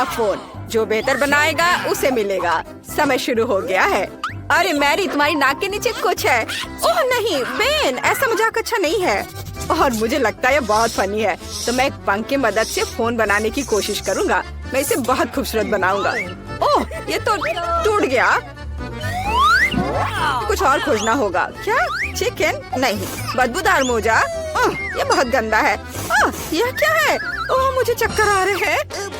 नया फोन। जो बेहतर बनाएगा उसे मिलेगा। समय शुरू हो गया है। अरे मैरी, तुम्हारी नाक के नीचे कुछ है। ओह नहीं बेन, ऐसा मजाक अच्छा नहीं है। और मुझे लगता है ये बहुत फनी है। तो मैं एक पंख की मदद से फोन बनाने की कोशिश करूंगा। मैं इसे बहुत खूबसूरत बनाऊंगा। ओह, ये तो टूट गया। कुछ और खोजना होगा। क्या चिकन? नहीं, बदबूदार मोजा। ये बहुत गंदा है। यह क्या है? ओह, मुझे चक्कर आ रहे हैं।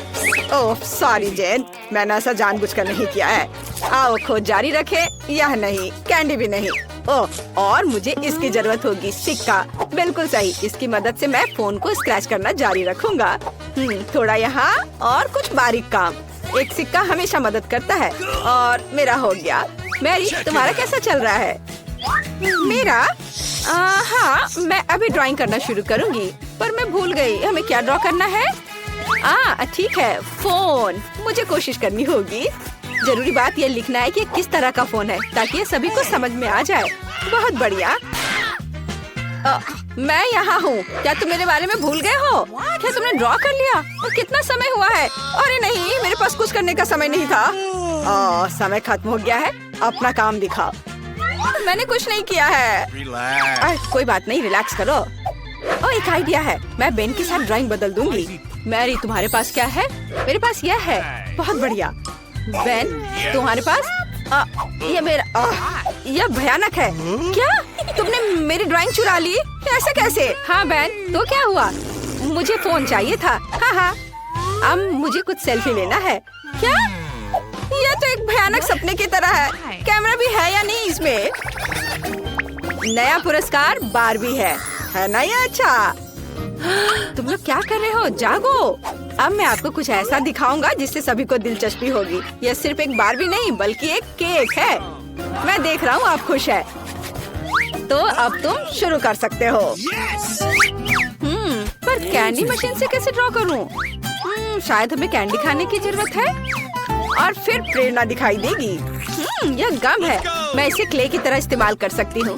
ओह सॉरी जेन, मैंने ऐसा जानबूझकर नहीं किया है। आओ खोज जारी रखे। यह नहीं, कैंडी भी नहीं। ओह, और मुझे इसकी जरूरत होगी। सिक्का, बिल्कुल सही। इसकी मदद से मैं फोन को स्क्रैच करना जारी रखूंगा। थोड़ा यहाँ और कुछ बारीक काम। एक सिक्का हमेशा मदद करता है। और मेरा हो गया। मैरी, तुम्हारा कैसा चल रहा है? मेरा हाँ, मैं अभी ड्राइंग करना शुरू करूंगी। पर मैं भूल गई हमें क्या ड्रॉ करना है। ठीक है, फोन। मुझे कोशिश करनी होगी। जरूरी बात ये लिखना है कि किस तरह का फोन है, ताकि ये सभी को समझ में आ जाए। बहुत बढ़िया। मैं यहाँ हूँ। क्या तुम मेरे बारे में भूल गए हो? क्या तुमने ड्रॉ कर लिया? और कितना समय हुआ है? अरे नहीं, मेरे पास कुछ करने का समय नहीं था। समय खत्म हो गया है। अपना काम दिखाओ। मैंने कुछ नहीं किया है। कोई बात नहीं, रिलैक्स करो। एक आइडिया है। मैं बेन के साथ ड्राइंग बदल दूंगी। मैरी, तुम्हारे पास क्या है? मेरे पास यह है। बहुत बढ़िया। बेन, तुम्हारे पास? ये मेरा यह भयानक है। क्या तुमने मेरी ड्राइंग चुरा ली? ऐसा कैसे? हाँ बेन, तो क्या हुआ? मुझे फोन चाहिए था। हाँ, अब मुझे कुछ सेल्फी लेना है। क्या? यह तो एक भयानक सपने की तरह है। कैमरा भी है या नहीं इसमें? नया पुरस्कार बारबी है ना? ये अच्छा। तुम लोग क्या कर रहे हो? जागो। अब मैं आपको कुछ ऐसा दिखाऊंगा जिससे सभी को दिलचस्पी होगी। यह सिर्फ एक बारबी नहीं बल्कि एक केक है। मैं देख रहा हूँ आप खुश है। तो अब तुम शुरू कर सकते हो। पर कैंडी मशीन से कैसे ड्रॉ करूँ? शायद हमें कैंडी खाने की जरूरत है और फिर प्रेरणा दिखाई देगी। यह गम है। मैं इसे क्ले की तरह इस्तेमाल कर सकती हूँ।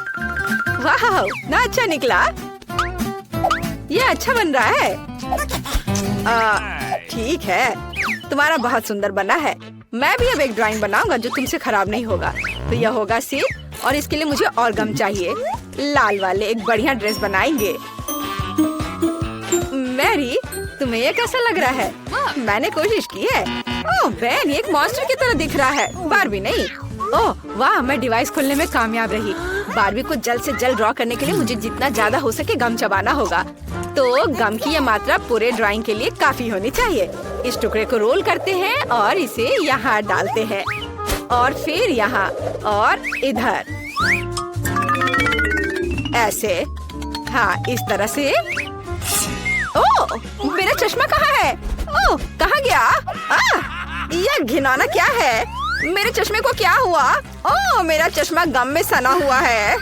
वाह, ना अच्छा निकला। यह अच्छा बन रहा है। ठीक है, तुम्हारा बहुत सुंदर बना है। मैं भी अब एक ड्राइंग बनाऊंगा जो तुमसे खराब नहीं होगा। तो यह होगा सी, और इसके लिए मुझे और गम चाहिए। लाल वाले एक बढ़िया ड्रेस बनाएंगे। मैरी, तुम्हें यह कैसा लग रहा है? मैंने कोशिश की है। ओह बेन, ये एक मॉन्स्टर की तरह दिख रहा है, बारबी नहीं। ओह वाह, मैं डिवाइस खोलने में कामयाब रही। बारबी को जल्द से जल्द ड्रॉ करने के लिए मुझे जितना ज्यादा हो सके गम चबाना होगा। तो गम की यह मात्रा पूरे ड्राइंग के लिए काफी होनी चाहिए। इस टुकड़े को रोल करते हैं और इसे यहाँ डालते हैं और फिर यहाँ और इधर ऐसे। हाँ, इस तरह से। ओह, मेरा चश्मा कहाँ है? ओह, कहाँ गया? यह घिनौना क्या है? मेरे चश्मे को क्या हुआ? ओह, मेरा चश्मा गम में सना हुआ है।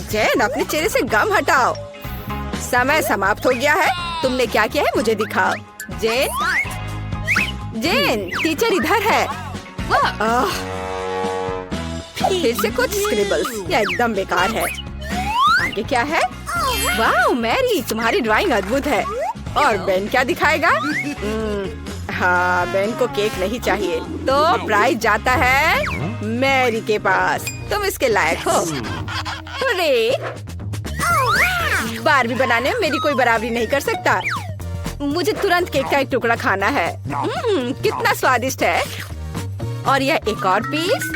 जेन, अपने चेहरे से गम हटाओ। समय समाप्त हो गया है। तुमने क्या किया है मुझे दिखाओ। जेन, टीचर इधर है। फिर से कुछ स्क्रिबल्स। यह एकदम बेकार है। आगे क्या है? वाह मैरी, तुम्हारी ड्राइंग अद्भुत है। और बेन क्या दिखाएगा? हाँ, बेन को केक नहीं चाहिए, तो प्राइज जाता है मैरी के पास। तुम इसके लायक हो। अरे, बारबी बनाने में मेरी कोई बराबरी नहीं कर सकता। मुझे तुरंत केक का एक टुकड़ा खाना है। कितना स्वादिष्ट है। और यह एक और पीस।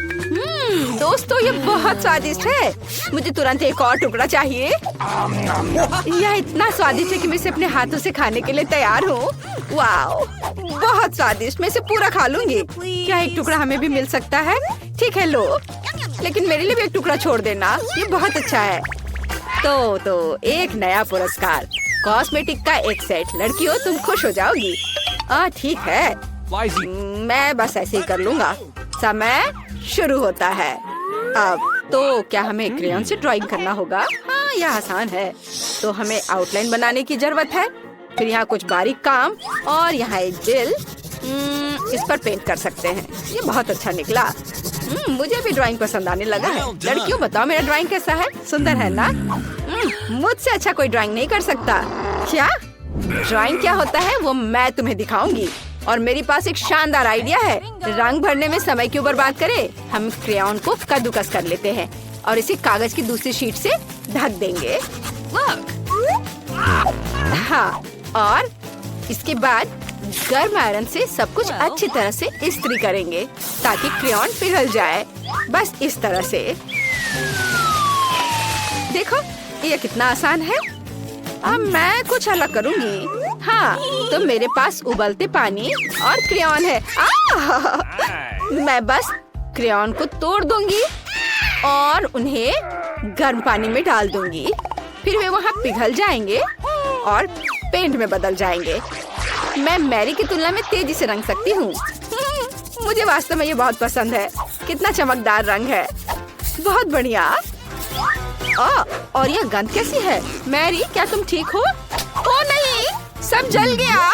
दोस्तों, ये बहुत स्वादिष्ट है। मुझे तुरंत एक और टुकड़ा चाहिए। यह इतना स्वादिष्ट है कि मैं इसे अपने हाथों से खाने के लिए तैयार हूँ। वाओ, बहुत स्वादिष्ट। मैं इसे पूरा खा लूंगी। क्या एक टुकड़ा हमें भी मिल सकता है? ठीक है, लो। लेकिन मेरे लिए भी एक टुकड़ा छोड़ देना। ये बहुत अच्छा है। तो एक नया पुरस्कार, कॉस्मेटिक का एक सेट। लड़कियों, तुम खुश हो जाओगी। ठीक है, मैं बस ऐसे ही कर लूंगा। समय शुरू होता है। अब तो क्या हमें क्रेयॉन से ड्राइंग करना होगा? हाँ, यह आसान है। तो हमें आउटलाइन बनाने की जरूरत है। फिर यहाँ कुछ बारीक काम और यहाँ एक दिल। इस पर पेंट कर सकते हैं। ये बहुत अच्छा निकला। मुझे भी ड्राइंग पसंद आने लगा है। लड़कियों, बताओ मेरा ड्राइंग कैसा है? सुंदर है ना? मुझसे अच्छा कोई ड्राइंग नहीं कर सकता। क्या? ड्राइंग क्या होता है वो मैं तुम्हें दिखाऊंगी। और मेरे पास एक शानदार आइडिया है। रंग भरने में समय क्यों बर्बाद करें? हम क्रेयॉन को कद्दूकस कर लेते हैं और इसे कागज की दूसरी शीट से ढक देंगे। हाँ, और इसके बाद गर्म आयरन से सब कुछ अच्छी तरह से इस्त्री करेंगे ताकि क्रेयॉन पिघल जाए। बस इस तरह से। देखो ये कितना आसान है। अब मैं कुछ अलग करूंगी। हाँ, तो मेरे पास उबलते पानी और क्रेयॉन है। मैं बस क्रेयॉन को तोड़ दूंगी और उन्हें गर्म पानी में डाल दूंगी। फिर वे वहाँ पिघल जाएंगे और पेंट में बदल जाएंगे। मैं मैरी की तुलना में तेजी से रंग सकती हूँ। मुझे वास्तव में ये बहुत पसंद है। कितना चमकदार रंग है। बहुत बढ़िया। और ये गंध कैसी है? मैरी, क्या तुम ठीक हो? ओ नहीं, सब जल गया।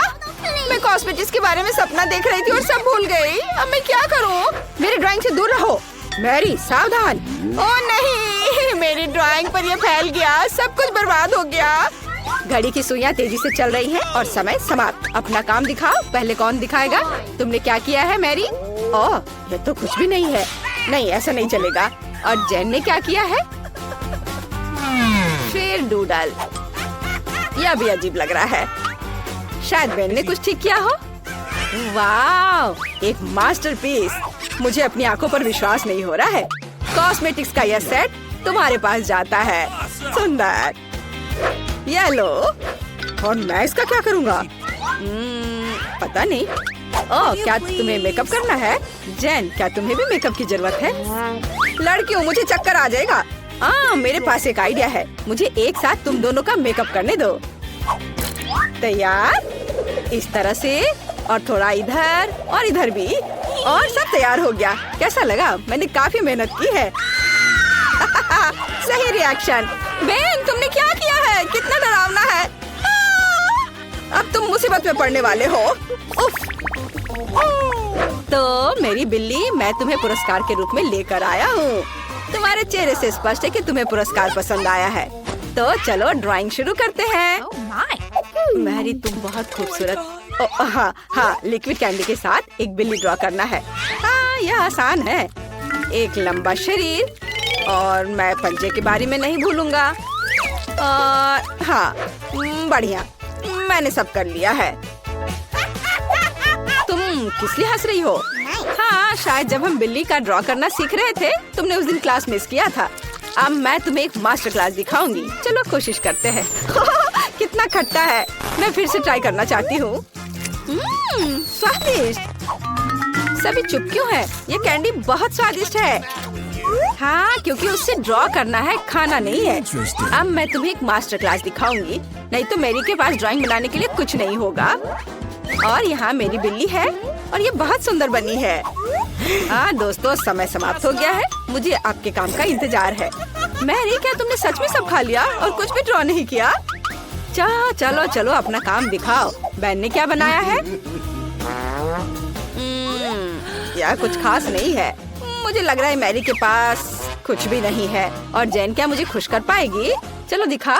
मैं कॉस्मेटिक्स के बारे में सपना देख रही थी और सब भूल गई। अब मैं क्या करूं? मेरी ड्राइंग से दूर रहो। मैरी, सावधान। ओ नहीं, मेरी ड्राइंग पर ये फैल गया। सब कुछ बर्बाद हो गया। घड़ी की सुइयां तेजी से चल रही हैं और समय समाप्त। अपना काम दिखाओ। पहले कौन दिखाएगा? तुमने क्या किया है मैरी? ओह, ये तो कुछ भी नहीं है। नहीं, ऐसा नहीं चलेगा। और जेन ने क्या किया है? फिर डूडल। यह भी अजीब लग रहा है। शायद बेन ने कुछ ठीक किया हो। वाह, एक मास्टरपीस। मुझे अपनी आंखों पर विश्वास नहीं हो रहा है। कॉस्मेटिक्स का यह सेट तुम्हारे पास जाता है। सुंदर। ये लो। और मैं इसका क्या करूँगा? पता नहीं। ओह, क्या तुम्हें मेकअप करना है? जेन, क्या तुम्हें भी मेकअप की जरूरत है? लड़कियों, मुझे चक्कर आ जाएगा। मेरे पास एक आइडिया है। मुझे एक साथ तुम दोनों का मेकअप करने दो। तैयार? इस तरह से, और थोड़ा इधर और इधर भी, और सब तैयार हो गया। कैसा लगा? मैंने काफी मेहनत की है। सही रिएक्शन। बेन, तुमने क्या किया है? कितना डरावना है। अब तुम मुसीबत में पड़ने वाले हो। उफ। तो मेरी बिल्ली, मैं तुम्हें पुरस्कार के रूप में लेकर आया हूँ। तुम्हारे चेहरे से स्पष्ट है कि तुम्हें पुरस्कार पसंद आया है। तो चलो ड्राइंग शुरू करते हैं। मैरी, तुम बहुत खूबसूरत। हाँ, लिक्विड कैंडी के साथ एक बिल्ली ड्रॉ करना है। हाँ, यह आसान है। एक लंबा शरीर, और मैं पंजे के बारे में नहीं भूलूंगा। और हाँ, बढ़िया, मैंने सब कर लिया है। तुम किस लिए हंस रही हो? हाँ, शायद जब हम बिल्ली का ड्रॉ करना सीख रहे थे, तुमने उस दिन क्लास मिस किया था। अब मैं तुम्हें एक मास्टर क्लास दिखाऊंगी। चलो कोशिश करते हैं। कितना खट्टा है। मैं फिर से ट्राई करना चाहती हूँ। स्वादिष्ट। सभी चुप क्यों है? ये कैंडी बहुत स्वादिष्ट है। हाँ, क्योंकि उससे ड्रॉ करना है, खाना नहीं है। अब मैं तुम्हें एक मास्टर क्लास दिखाऊंगी, नहीं तो मेरी के पास ड्राइंग बनाने के लिए कुछ नहीं होगा। और यहाँ मेरी बिल्ली है और ये बहुत सुंदर बनी है। हाँ दोस्तों, समय समाप्त हो गया है। मुझे आपके काम का इंतजार है। मैरी, क्या तुमने सच में सब खा लिया और कुछ भी ड्रॉ नहीं किया? चलो चलो अपना काम दिखाओ। बेन ने क्या बनाया है? यह कुछ खास नहीं है। मुझे लग रहा है मैरी के पास कुछ भी नहीं है। और जेन क्या मुझे खुश कर पाएगी? चलो दिखा।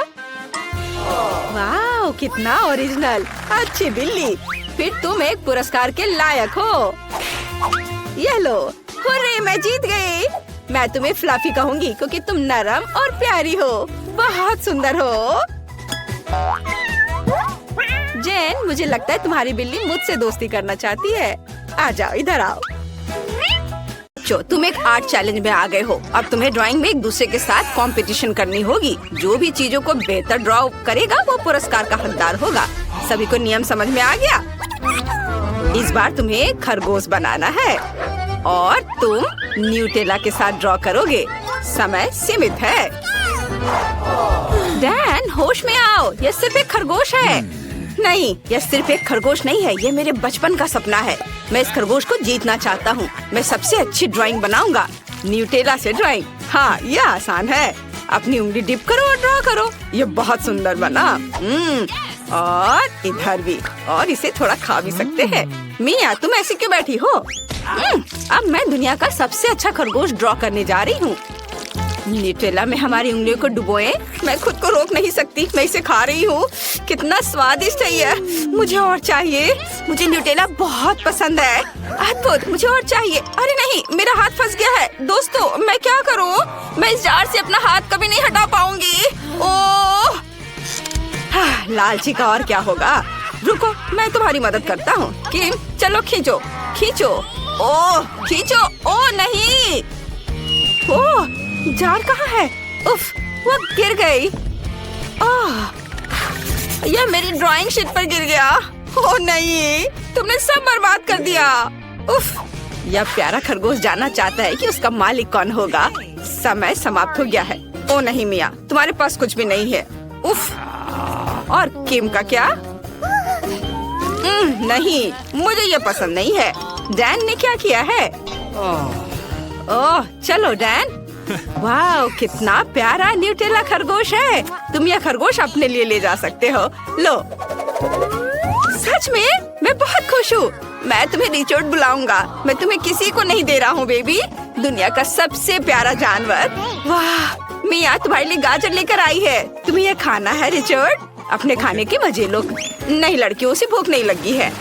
वाह, कितना ओरिजिनल। अच्छी बिल्ली, फिर तुम एक पुरस्कार के लायक हो। ये लो। हुर्रे, मैं जीत गई। मैं तुम्हें फ्लफी कहूंगी क्योंकि तुम नरम और प्यारी हो। बहुत सुंदर हो। जेन, मुझे लगता है तुम्हारी बिल्ली मुझसे दोस्ती करना चाहती है। आ जाओ, इधर आओ। तुम एक आर्ट चैलेंज में आ गए हो। अब तुम्हें ड्राइंग में एक दूसरे के साथ कंपटीशन करनी होगी। जो भी चीजों को बेहतर ड्रॉ करेगा वो पुरस्कार का हकदार होगा। सभी को नियम समझ में आ गया? इस बार तुम्हें खरगोश बनाना है और तुम न्यूटेला के साथ ड्रॉ करोगे। समय सीमित है। डैन, होश में आओ। यह सिर्फ एक खरगोश है। नहीं, यह सिर्फ एक खरगोश नहीं है। ये मेरे बचपन का सपना है। मैं इस खरगोश को जीतना चाहता हूँ। मैं सबसे अच्छी ड्राइंग बनाऊंगा। न्यूटेला से ड्राइंग। हाँ, यह आसान है। अपनी उंगली डिप करो और ड्रॉ करो। ये बहुत सुंदर बना। और इधर भी। और इसे थोड़ा खा भी सकते हैं। मिया, तुम ऐसी क्यों बैठी हो? अब मैं दुनिया का सबसे अच्छा खरगोश ड्रॉ करने जा रही हूँ। न्यूटेला में हमारी उंगलियों को डुबोए। मैं खुद को रोक नहीं सकती, मैं इसे खा रही हूँ। कितना स्वादिष्ट है ये। मुझे और चाहिए। मुझे न्यूटेला बहुत पसंद है। अद्भुत, मुझे और चाहिए। अरे नहीं, मेरा हाथ फंस गया है। दोस्तों, मैं क्या करूँ? मैं इस जार से अपना हाथ कभी नहीं हटा पाऊंगी। ओह, लालची का और क्या होगा। रुको, मैं तुम्हारी मदद करता हूँ। किम, चलो खींचो खींचो। ओह, खींचो। ओह नहीं, ओह, जार कहाँ है? उफ, वो गिर गई। यह मेरी ड्राइंग शीट पर गिर गया। ओह नहीं, तुमने सब बर्बाद कर दिया। उफ, यह प्यारा खरगोश जानना चाहता है कि उसका मालिक कौन होगा। समय समाप्त हो गया है। ओह नहीं मिया, तुम्हारे पास कुछ भी नहीं है। उफ, और किम का क्या? नहीं, मुझे ये पसंद नहीं है। डैन ने क्या किया है? ओह, चलो डैन। वाह, कितना प्यारा न्यूटेला खरगोश है। तुम यह खरगोश अपने लिए ले जा सकते हो। लो। सच में? मैं बहुत खुश हूँ। मैं तुम्हें रिचर्ड बुलाऊंगा। मैं तुम्हें किसी को नहीं दे रहा हूँ बेबी। दुनिया का सबसे प्यारा जानवर। वाह, मिया तुम्हारे लिए गाजर लेकर आई है। तुम्हें यह खाना है रिचर्ड। अपने खाने के मजे लो। नहीं, लड़कियों से भूख नहीं लगी है।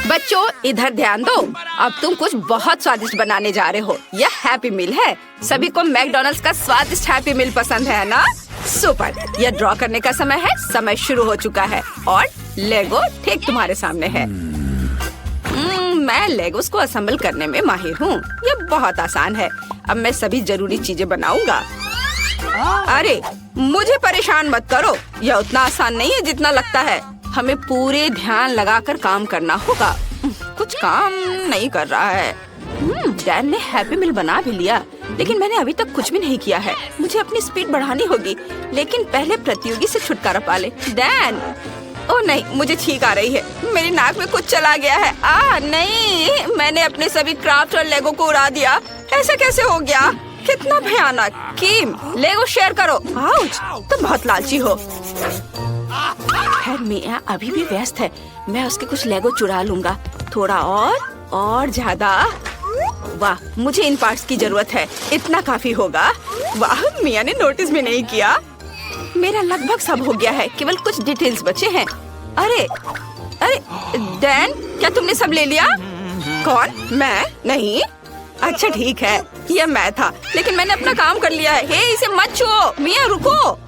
बच्चों, इधर ध्यान दो। अब तुम कुछ बहुत स्वादिष्ट बनाने जा रहे हो। यह हैप्पी मील है। सभी को मैकडॉनल्ड्स का स्वादिष्ट हैप्पी मील पसंद है ना? सुपर। यह ड्रॉ करने का समय है। समय शुरू हो चुका है और लेगो ठीक तुम्हारे सामने है। मैं लेगोस को असेंबल करने में माहिर हूँ। यह बहुत आसान है। अब मैं सभी जरूरी चीजें बनाऊंगा। अरे, मुझे परेशान मत करो। यह उतना आसान नहीं है जितना लगता है। हमें पूरे ध्यान लगाकर काम करना होगा। कुछ काम नहीं कर रहा है। डैन ने हैप्पी मील बना भी लिया, लेकिन मैंने अभी तक कुछ भी नहीं किया है। मुझे अपनी स्पीड बढ़ानी होगी, लेकिन पहले प्रतियोगी से छुटकारा पा ले। डैन, ओह नहीं, मुझे छींक आ रही है। मेरी नाक में कुछ चला गया है। नहीं, मैंने अपने सभी क्राफ्ट और लेगो को उड़ा दिया। ऐसा कैसे हो गया? कितना भयानक। किम, लेगो शेयर करो। आउच, तुम बहुत लालची हो। खैर, मिया अभी भी व्यस्त है। मैं उसके कुछ लेगो चुरा लूंगा। थोड़ा और ज्यादा। वाह, मुझे इन पार्ट्स की जरूरत है। इतना काफी होगा। वाह, मिया ने नोटिस भी नहीं किया। मेरा लगभग सब हो गया है। केवल कुछ डिटेल्स बचे हैं। अरे डैन, क्या तुमने सब ले लिया? कौन? मैं नहीं। अच्छा ठीक है, यह मैं था, लेकिन मैंने अपना काम कर लिया है। हे, इसे मत छुओ। मिया रुको।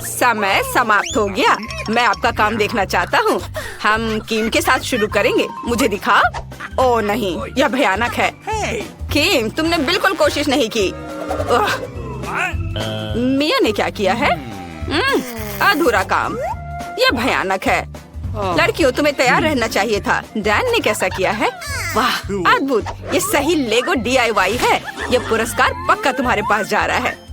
समय समाप्त हो गया। मैं आपका काम देखना चाहता हूँ। हम किम के साथ शुरू करेंगे। मुझे दिखाओ। ओह नहीं, यह भयानक है। किम, तुमने बिल्कुल कोशिश नहीं की। मिया ने क्या किया है? अधूरा काम। यह भयानक है। लड़कियों, तुम्हें तैयार रहना चाहिए था। डैन ने कैसा किया है? वाह, अद्भुत। ये सही लेगो DIY है। यह पुरस्कार पक्का तुम्हारे पास जा रहा है।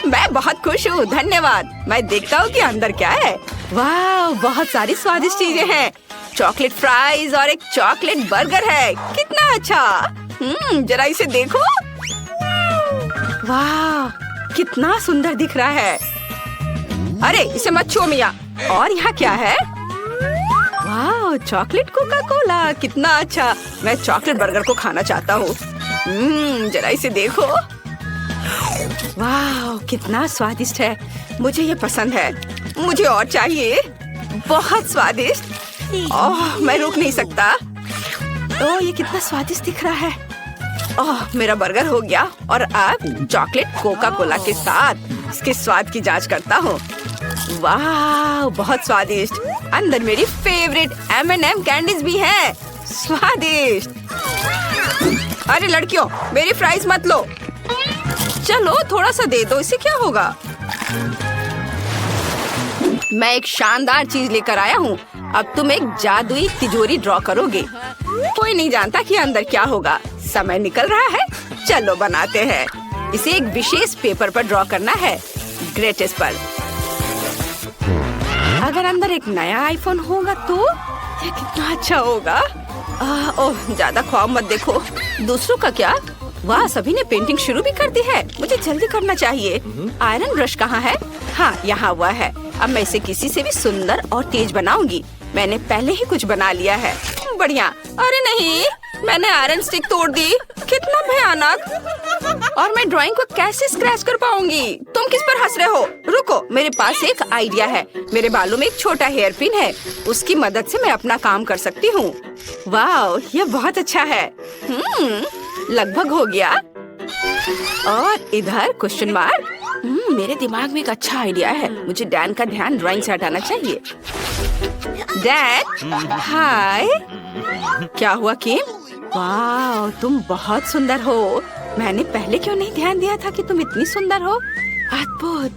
मैं बहुत खुश हूँ, धन्यवाद। मैं देखता हूँ कि अंदर क्या है। वाह, बहुत सारी स्वादिष्ट चीजें हैं। चॉकलेट फ्राइज और एक चॉकलेट बर्गर है। कितना अच्छा। जरा इसे देखो। वाह, कितना सुंदर दिख रहा है। अरे, इसे मत छुओ मिया। और यहाँ क्या है? वाह, चॉकलेट कोका कोला। कितना अच्छा। मैं चॉकलेट बर्गर को खाना चाहता हूँ। जरा इसे देखो। वाह, कितना स्वादिष्ट है। मुझे ये पसंद है। मुझे और चाहिए। बहुत स्वादिष्ट। ओह, मैं रुक नहीं सकता। ओह, ये कितना स्वादिष्ट दिख रहा है। ओह, मेरा बर्गर हो गया। और अब चॉकलेट कोका कोला के साथ इसके स्वाद की जांच करता हूँ। वाह, बहुत स्वादिष्ट। अंदर मेरी फेवरेट M&M कैंडीज भी हैं। स्वादिष्ट। अरे लड़कियों, मेरी फ्राइज मत लो। चलो थोड़ा सा दे दो, इससे क्या होगा? मैं एक शानदार चीज लेकर आया हूँ। अब तुम एक जादुई तिजोरी ड्रॉ करोगे। कोई नहीं जानता कि अंदर क्या होगा। समय निकल रहा है। चलो बनाते हैं। इसे एक विशेष पेपर पर ड्रॉ करना है। ग्रेटेस्ट पर। अगर अंदर एक नया आईफोन होगा तो यह कितना अच्छा होगा। ओह, ज्यादा ख्वाब मत देखो। दूसरों का क्या? वाह, सभी ने पेंटिंग शुरू भी कर दी है। मुझे जल्दी करना चाहिए। आयरन ब्रश कहाँ है? हाँ, यहाँ हुआ है। अब मैं इसे किसी से भी सुंदर और तेज बनाऊंगी। मैंने पहले ही कुछ बना लिया है। बढ़िया। अरे नहीं, मैंने आयरन स्टिक तोड़ दी। कितना भयानक। और मैं ड्राइंग को कैसे स्क्रैच कर पाऊंगी? तुम किस पर हंस रहे हो? रुको, मेरे पास एक आइडिया है। मेरे बालों में एक छोटा हेयर पिन है, उसकी मदद से मैं अपना काम कर सकती हूँ। वाह, ये बहुत अच्छा है। लगभग हो गया। और इधर क्वेश्चन मार्क। मेरे दिमाग में एक अच्छा आइडिया है। मुझे डैन का ध्यान ड्राइंग से हटाना चाहिए। डैन, हाय। क्या हुआ किम? वाह, तुम बहुत सुंदर हो। मैंने पहले क्यों नहीं ध्यान दिया था कि तुम इतनी सुंदर हो? अद्भुत।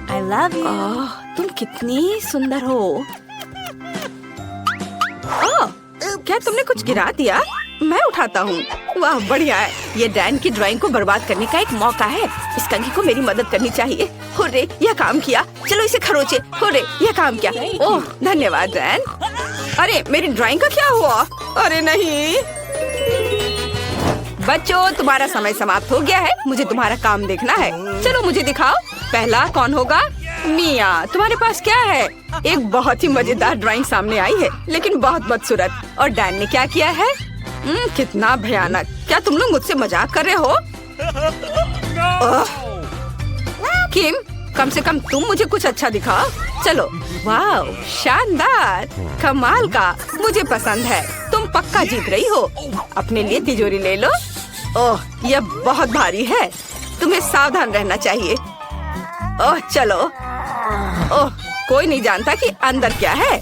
I love you. ओह, तुम कितनी सुंदर हो। ओह, क्या तुमने कुछ गिरा दिया? मैं उठाता हूँ। वाह, बढ़िया है। ये डैन की ड्राइंग को बर्बाद करने का एक मौका है। इस कंघी को मेरी मदद करनी चाहिए। हुर्रे, यह काम किया। चलो इसे खरोचे। हुर्रे, यह काम किया। ओह, धन्यवाद डैन। अरे, मेरी ड्राइंग का क्या हुआ? अरे नहीं। बच्चों, तुम्हारा समय समाप्त हो गया है। मुझे तुम्हारा काम देखना है। चलो मुझे दिखाओ। पहला कौन होगा? मिया, तुम्हारे पास क्या है? एक बहुत ही मजेदार ड्राइंग सामने आई है, लेकिन बहुत बदसूरत। और डैन ने क्या किया है? कितना भयानक। क्या तुम लोग मुझसे मजाक कर रहे हो? किम, कम से कम तुम मुझे कुछ अच्छा दिखाओ। चलो। वाह, शानदार, कमाल का। मुझे पसंद है। तुम पक्का जीत रही हो। अपने लिए तिजोरी ले लो। ओह, यह बहुत भारी है। तुम्हें सावधान रहना चाहिए। ओह, चलो। ओह, कोई नहीं जानता कि अंदर क्या है।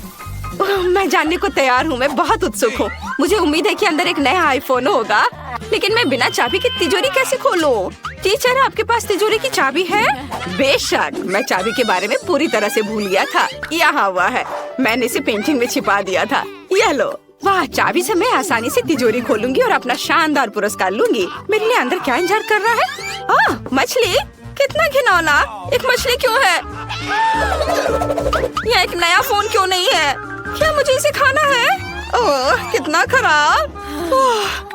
मैं जानने को तैयार हूँ। मैं बहुत उत्सुक हूँ। मुझे उम्मीद है कि अंदर एक नया आईफोन होगा। लेकिन मैं बिना चाबी की तिजोरी कैसे खोलूं? टीचर, आपके पास तिजोरी की चाबी है? बेशक, मैं चाबी के बारे में पूरी तरह से भूल गया था। यहाँ हुआ है। मैंने इसे पेंटिंग में छिपा दिया था। यह लो। वाह, चाबी से मैं आसानी से तिजोरी खोलूंगी और अपना शानदार पुरस्कार लूंगी। मेरे लिए अंदर क्या इंतजार कर रहा है? मछली? कितना घिनौना। एक मछली क्यों है? यह एक नया फोन क्यों नहीं है? क्या मुझे इसे खाना है? ओह, कितना खराब।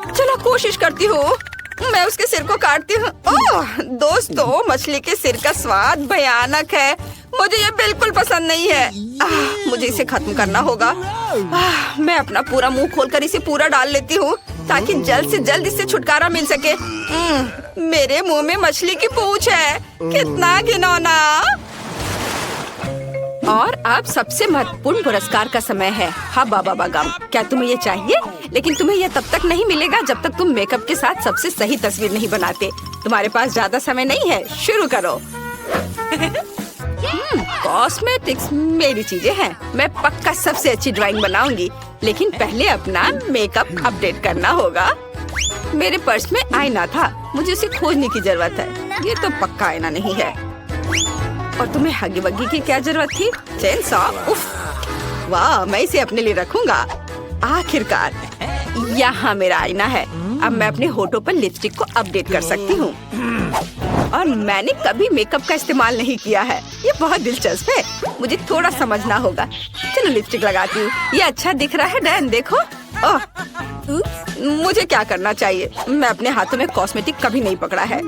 चलो कोशिश करती हूँ। मैं उसके सिर को काटती हूँ। ओह दोस्तों, मछली के सिर का स्वाद भयानक है। मुझे ये बिल्कुल पसंद नहीं है। मुझे इसे खत्म करना होगा। मैं अपना पूरा मुंह खोलकर इसे पूरा डाल लेती हूँ ताकि जल्द से जल्द इससे छुटकारा मिल सके। मेरे मुंह में मछली की पूंछ है। कितना घिनौना। और अब सबसे महत्वपूर्ण पुरस्कार का समय है। हाँ बाबा बागम, क्या तुम्हें ये चाहिए? लेकिन तुम्हें ये तब तक नहीं मिलेगा जब तक तुम मेकअप के साथ सबसे सही तस्वीर नहीं बनाते। तुम्हारे पास ज्यादा समय नहीं है। शुरू करो। कॉस्मेटिक्स मेरी चीजें हैं। मैं पक्का सबसे अच्छी ड्राइंग बनाऊंगी। लेकिन पहले अपना मेकअप अपडेट करना होगा। मेरे पर्स में आईना था। मुझे उसे खोजने की जरूरत है। ये तो पक्का आईना नहीं है। और तुम्हें हगी वगी की क्या जरूरत थी? Chain saw? उफ, वाह, मैं इसे अपने लिए रखूंगा। आखिरकार यहाँ मेरा आईना है। अब मैं अपने होठों पर लिपस्टिक को अपडेट कर सकती हूँ। और मैंने कभी मेकअप का इस्तेमाल नहीं किया है। ये बहुत दिलचस्प है। मुझे थोड़ा समझना होगा। चलो लिपस्टिक लगाती हूँ। ये अच्छा दिख रहा है डैन, देखो। ओह, मुझे क्या करना चाहिए? मैं अपने हाथों में कॉस्मेटिक कभी नहीं पकड़ा है।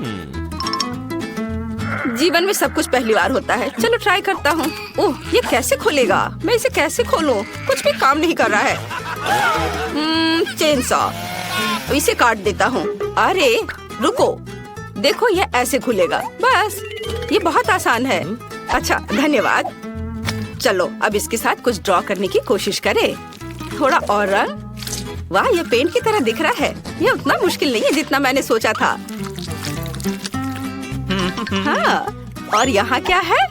जीवन में सब कुछ पहली बार होता है। चलो ट्राई करता हूँ। ओह, ये कैसे खुलेगा? मैं इसे कैसे खोलूं? कुछ भी काम नहीं कर रहा है। चेन सॉ, इसे काट देता हूँ। अरे रुको, देखो ये ऐसे खुलेगा। बस, ये बहुत आसान है। अच्छा, धन्यवाद। चलो अब इसके साथ कुछ ड्रॉ करने की कोशिश करें। थोड़ा और रंग। वाह, ये पेंट की तरह दिख रहा है। ये उतना मुश्किल नहीं है जितना मैंने सोचा था। हाँ, और यहाँ क्या है?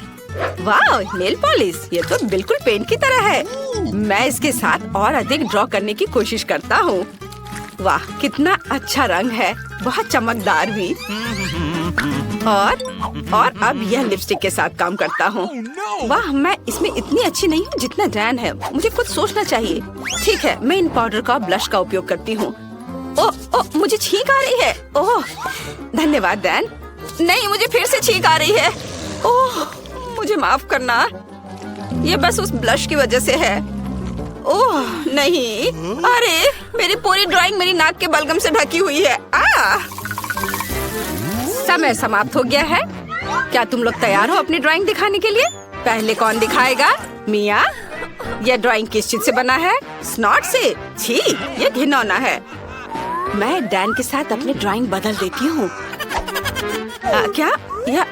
वाह, नेल पॉलिश। ये तो बिल्कुल पेंट की तरह है। मैं इसके साथ और अधिक ड्रॉ करने की कोशिश करता हूँ। वाह, कितना अच्छा रंग है। बहुत चमकदार भी। और अब यह लिपस्टिक के साथ काम करता हूँ। वाह, मैं इसमें इतनी अच्छी नहीं हूँ जितना डैन है। मुझे कुछ सोचना चाहिए। ठीक है, मैं इन पाउडर का ब्लश का उपयोग करती हूँ। ओह, मुझे छींक आ रही है। ओह, धन्यवाद डैन। नहीं, मुझे फिर से छींक आ रही है। ओह, मुझे माफ करना। ये बस उस ब्लश की वजह से है। ओह नहीं, अरे मेरी पूरी ड्राइंग मेरी नाक के बलगम से ढकी हुई है। समय समाप्त हो गया है। क्या तुम लोग तैयार हो अपनी ड्राइंग दिखाने के लिए? पहले कौन दिखाएगा? मिया, यह ड्राइंग किस चीज से बना है? स्नॉट से? छी, यह घिनौना है। मैं डैन के साथ अपनी ड्राइंग बदल देती हूँ। क्या यह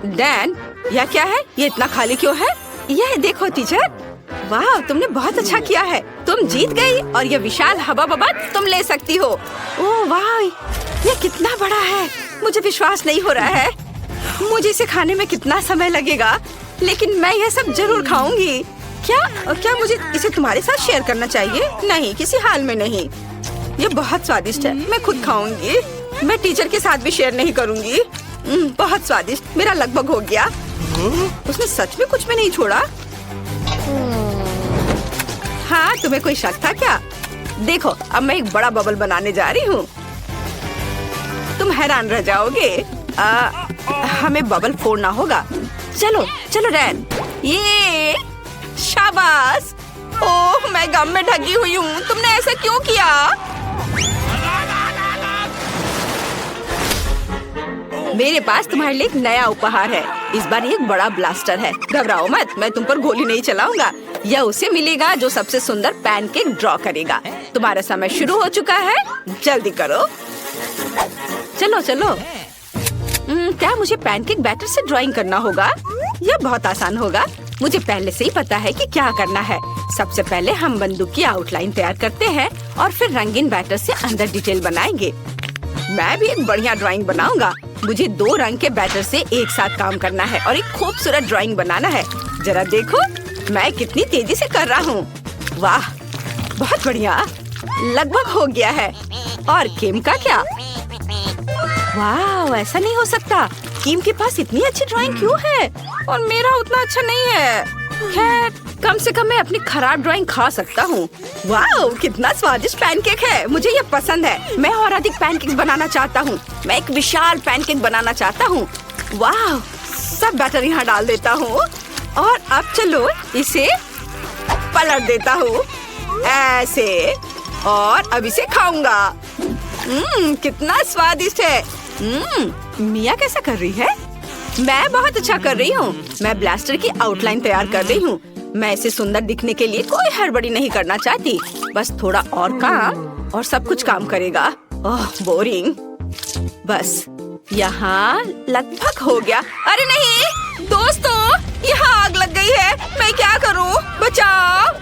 डैन, यह क्या है? ये इतना खाली क्यों है? यह देखो टीचर, वाह तुमने बहुत अच्छा किया है। तुम जीत गई और ये विशाल हवा बबा तुम ले सकती हो। ओह वाह, ये कितना बड़ा है, मुझे विश्वास नहीं हो रहा है। मुझे इसे खाने में कितना समय लगेगा, लेकिन मैं यह सब जरूर खाऊंगी। क्या मुझे इसे तुम्हारे साथ शेयर करना चाहिए? नहीं, किसी हाल में नहीं। ये बहुत स्वादिष्ट है, मैं खुद खाऊंगी। मैं टीचर के साथ भी शेयर नहीं करूंगी। बहुत स्वादिष्ट, मेरा लगभग हो गया। उसने सच में कुछ भी नहीं छोड़ा। हाँ, तुम्हें कोई शक था क्या? देखो, अब मैं एक बड़ा बबल बनाने जा रही हूँ। तुम हैरान रह जाओगे। हमें बबल फोड़ना होगा। चलो चलो डैन, ये शाबाश। ओह, मैं गम में ढकी हुई हूँ। तुमने ऐसा क्यों किया? मेरे पास तुम्हारे लिए एक नया उपहार है। इस बार एक बड़ा ब्लास्टर है। घबराओ मत, मैं तुम पर गोली नहीं चलाऊंगा। यह उसे मिलेगा जो सबसे सुंदर पैनकेक ड्रॉ करेगा। तुम्हारा समय शुरू हो चुका है, जल्दी करो। चलो चलो। क्या मुझे पैनकेक बैटर से ड्राइंग करना होगा? यह बहुत आसान होगा। मुझे पहले से ही पता है कि क्या करना है। सबसे पहले हम बंदूक की आउटलाइन तैयार करते हैं और फिर रंगीन बैटर से अंदर डिटेल बनाएंगे। मैं भी एक बढ़िया ड्राइंग बनाऊंगा। मुझे 2 रंग के बैटर से एक साथ काम करना है और एक खूबसूरत ड्राइंग बनाना है। जरा देखो मैं कितनी तेजी से कर रहा हूँ। वाह, बहुत बढ़िया, लगभग हो गया है। और किम का क्या? वाह, ऐसा नहीं हो सकता। किम के पास इतनी अच्छी ड्राइंग क्यों है और मेरा उतना अच्छा नहीं है? खैर, कम से कम मैं अपनी खराब ड्राइंग खा सकता हूँ। वाह, कितना स्वादिष्ट पैनकेक है। मुझे ये पसंद है। मैं और अधिक पैनकेक्स बनाना चाहता हूँ। मैं एक विशाल पैनकेक बनाना चाहता हूँ। वाह, सब बैटर यहाँ डाल देता हूँ और अब चलो इसे पलट देता हूँ ऐसे, और अब इसे खाऊंगा। कितना स्वादिष्ट है। मिया कैसा कर रही है? मैं बहुत अच्छा कर रही हूँ। मैं ब्लास्टर की आउटलाइन तैयार कर रही हूँ। मैं इसे सुंदर दिखने के लिए कोई हड़बड़ी नहीं करना चाहती। बस थोड़ा और काम और सब कुछ काम करेगा। ओह, बोरिंग। बस यहाँ लगभग हो गया। अरे नहीं दोस्तों, यहाँ आग लग गई है। मैं क्या करूँ? बचाओ।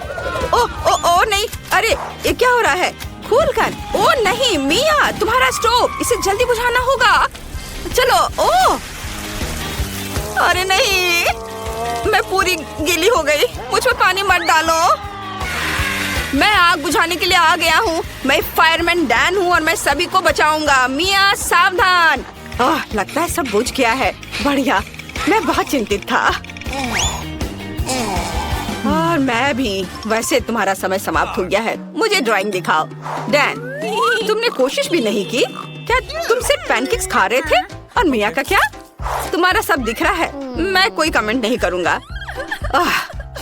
ओ नहीं, अरे ये क्या हो रहा है? खोल कर। ओ नहीं मिया, तुम्हारा स्टोव, इसे जल्दी बुझाना होगा। चलो। ओ अरे नहीं, मैं पूरी गीली हो गई। मुझ में पानी मत डालो। मैं आग बुझाने के लिए आ गया हूँ। मैं फायरमैन डैन हूँ और मैं सभी को बचाऊंगा। मिया सावधान। लगता है सब बुझ गया है। बढ़िया, मैं बहुत चिंतित था। और मैं भी। वैसे तुम्हारा समय समाप्त हो गया है। मुझे ड्राइंग दिखाओ। डैन, तुमने कोशिश भी नहीं की क्या? तुम सिर्फ पैनकेक्स खा रहे थे। और मिया का क्या? तुम्हारा सब दिख रहा है। मैं कोई कमेंट नहीं करूँगा।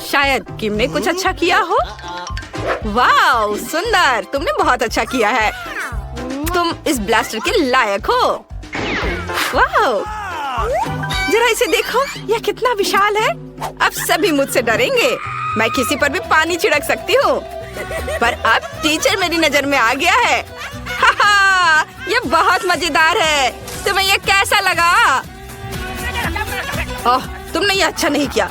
शायद किम ने कुछ अच्छा किया हो। वाह, सुंदर, तुमने बहुत अच्छा किया है। तुम इस ब्लास्टर के लायक हो। वाह, जरा इसे देखो, यह कितना विशाल है। अब सभी मुझसे डरेंगे। मैं किसी पर भी पानी छिड़क सकती हूँ। पर अब टीचर मेरी नजर में आ गया है। हाहा, यह बहुत मजेदार है। तुम्हें यह कैसा लगा? ओह, तुमने ये अच्छा नहीं किया।